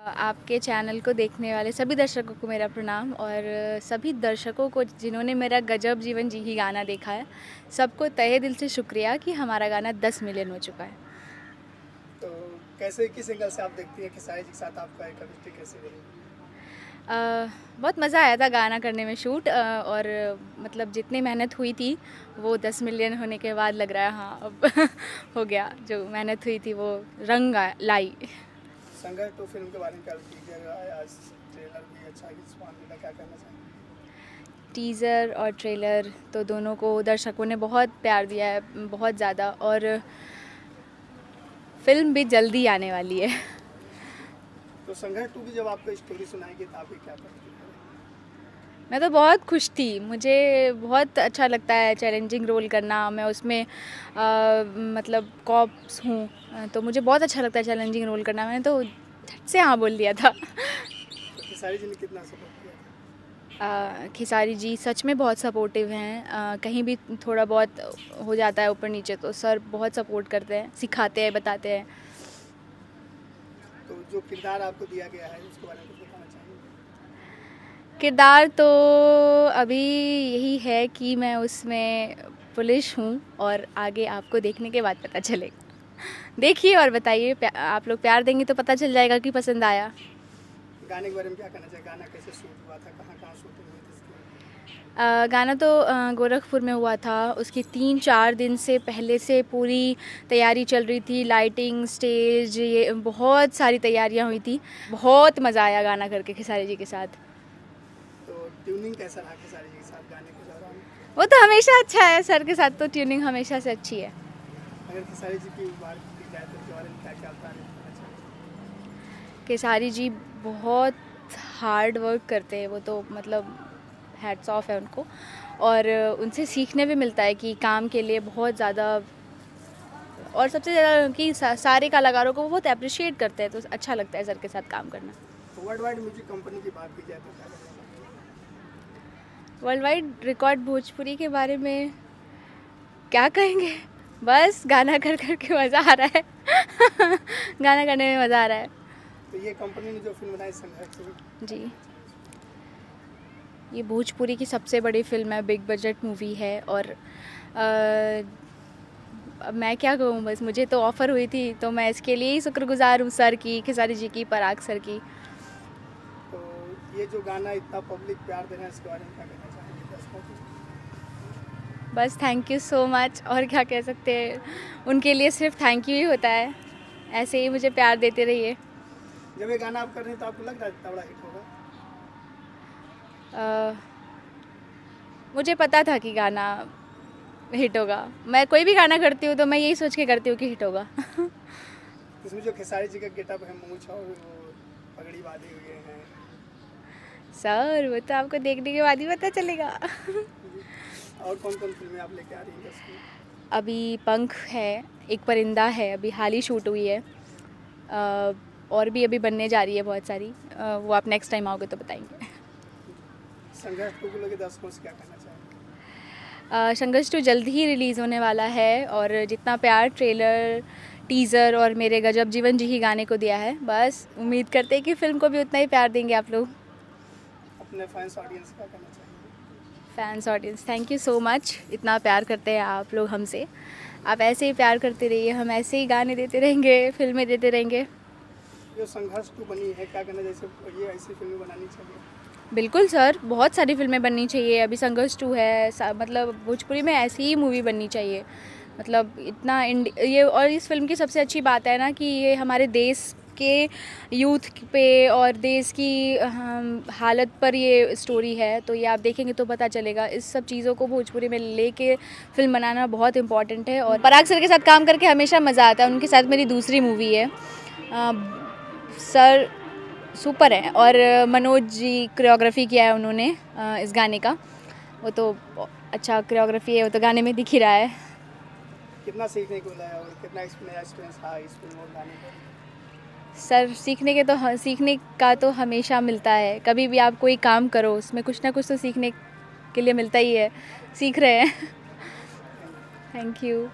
आपके चैनल को देखने वाले सभी दर्शकों को मेरा प्रणाम और सभी दर्शकों को जिन्होंने मेरा गजब जीवन जी ही गाना देखा है, सबको तहे दिल से शुक्रिया कि हमारा गाना 10 मिलियन हो चुका है। तो कैसे किस एंगल से आप देखती हैं कि साहिर जी के साथ आपका एक केमिस्ट्री कैसी रही? बहुत मज़ा आया था गाना करने में शूट और मतलब जितनी मेहनत हुई थी वो 10 मिलियन होने के बाद लग रहा है हाँ अब हो गया। जो मेहनत हुई थी वो रंग लाई। संघर्ष 2 फिल्म के बारे में क्या कीजिएगा? आज ट्रेलर भी अच्छा रिस्पॉन्स मिला, क्या कहना चाहेंगे? टीज़र और ट्रेलर तो दोनों को दर्शकों ने बहुत प्यार दिया है, बहुत ज़्यादा, और फिल्म भी जल्दी आने वाली है। तो संघर्ष 2 की जब आपको स्टोरी सुनाएगी तो आपकी क्या प्रतिक्रिया? मैं तो बहुत खुश थी, मुझे बहुत अच्छा लगता है चैलेंजिंग रोल करना। मैं उसमें मतलब कॉप्स हूँ तो मुझे बहुत अच्छा लगता है चैलेंजिंग रोल करना। मैंने तो झट से हाँ बोल दिया था। तो खेसारी जी ने कितना सपोर्ट किया? खेसारी जी सच में बहुत सपोर्टिव हैं। कहीं भी थोड़ा बहुत हो जाता है ऊपर नीचे तो सर बहुत सपोर्ट करते हैं, सिखाते हैं, बताते हैं। तो जो किरदार आपको दिया गया है उसके बारे में कुछ बताना चाहेंगे? किरदार तो अभी यही है कि मैं उसमें पुलिस हूँ और आगे आपको देखने के बाद पता चलेगा। देखिए और बताइए, आप लोग प्यार देंगे तो पता चल जाएगा कि पसंद आया। गाने के बारे में क्या कहना चाहिए? गाना कैसे शूट हुआ था, कहाँ कहाँ शूटिंग हुई थी इसकी? गाना तो गोरखपुर में हुआ था। उसके 3-4 दिन से पहले से पूरी तैयारी चल रही थी, लाइटिंग, स्टेज, ये बहुत सारी तैयारियां हुई थी। बहुत मज़ा आया गाना करके खेसारी जी के साथ। तो ट्यूनिंग कैसा रहा खेसारी जी के साथ गाने के दौरान? वो तो हमेशा अच्छा है, सर के साथ तो ट्यूनिंग हमेशा से अच्छी है। अगर खेसारी जी की बात की जाए तो उनके बारे में क्या क्या तारीफ करना चाहिए? खेसारी जी बहुत हार्ड वर्क करते हैं, वो तो मतलब हैट्स ऑफ है उनको, और उनसे सीखने भी मिलता है कि काम के लिए बहुत ज़्यादा, और सबसे ज़्यादा कि सारे कलाकारों को वो बहुत अप्रिशिएट करते हैं, तो अच्छा लगता है सर के साथ काम करना। तो वर्ल्ड वाइड म्यूजिक कंपनी की बात की जाए तो क्या कहना चाहिए? वर्ल्ड वाइड रिकॉर्ड भोजपुरी के बारे में क्या कहेंगे, बस गाना कर कर के मज़ा आ रहा है। गाना करने में मज़ा आ रहा है। तो ये कंपनी ने जो फिल्म बनाई संघर्ष जी, ये भोजपुरी की सबसे बड़ी फिल्म है, बिग बजट मूवी है, और अब मैं क्या कहूँ, बस मुझे तो ऑफ़र हुई थी तो मैं इसके लिए ही शुक्रगुजार हूँ सर की, खेसारी जी की, पराग सर की। तो ये जो गाना इतना पब्लिक प्यार दे रहे हैं इसके बारे में क्या कहना चाहेंगे दर्शकों को? बस थैंक यू सो मच, और क्या कह सकते हैं, उनके लिए सिर्फ थैंक यू ही होता है। ऐसे ही मुझे प्यार देते रहिए। जब ये गाना आप कर रहे हैं तो आपको लग रहा है इतना बड़ा हिट होगा? मुझे पता था कि गाना हिट होगा। मैं कोई भी गाना करती हूँ तो मैं यही सोच के करती हूँ कि हिट होगा। इसमें जो खेसारी जी का गेटअप है, मूंछ और वो पगड़ी बांधे हुए हैं, सर वो तो आपको देखने के बाद ही पता चलेगा। और कौन कौन फिल्में आप लेके आ रही हैं इसकी? अभी पंख है, एक परिंदा है, अभी हाल ही शूट हुई है, और भी अभी बनने जा रही है बहुत सारी। वो आप नेक्स्ट टाइम आओगे तो बताएंगे। संघर्ष 2 को लेकर दर्शकों से क्या कहना चाहेंगे? संघर्ष 2 जल्द ही रिलीज़ होने वाला है, और जितना प्यार ट्रेलर, टीज़र और मेरे गजब जीवन जी ही गाने को दिया है, बस उम्मीद करते हैं कि फ़िल्म को भी उतना ही प्यार देंगे आप लोग। अपने फैंस ऑडियंस से क्या कहना चाहेंगे? Fans audience, thank you so much, इतना प्यार करते हैं आप लोग हमसे। आप ऐसे ही प्यार करते रहिए, हम ऐसे ही गाने देते रहेंगे, फिल्में देते रहेंगे। जो संघर्ष 2 बनी है, क्या कहना, जैसे ये ऐसी फिल्में बनानी चाहिए? बिल्कुल सर, बहुत सारी फिल्में बननी चाहिए। अभी संघर्ष 2 है, मतलब भोजपुरी में ऐसी ही मूवी बननी चाहिए। मतलब इतना ये, और इस फिल्म की सबसे अच्छी बात है ना कि ये हमारे देश के यूथ पे और देश की हालत पर ये स्टोरी है, तो ये आप देखेंगे तो पता चलेगा। इस सब चीज़ों को भोजपुरी में लेके फिल्म बनाना बहुत इम्पॉर्टेंट है, और पराग सर के साथ काम करके हमेशा मज़ा आता है। उनके साथ मेरी दूसरी मूवी है। सर सुपर है, और मनोज जी कोरियोग्राफी किया है उन्होंने इस गाने का। वो तो अच्छा कोरियोग्राफी है, वो तो गाने में दिख ही रहा है। कितना सीखने को मिला है और कितना एक्सपीरियंस रहा इस फिल्म और गाने पर? सर सीखने का तो हमेशा मिलता है। कभी भी आप कोई काम करो उसमें कुछ ना कुछ तो सीखने के लिए मिलता ही है। सीख रहे हैं। Thank you.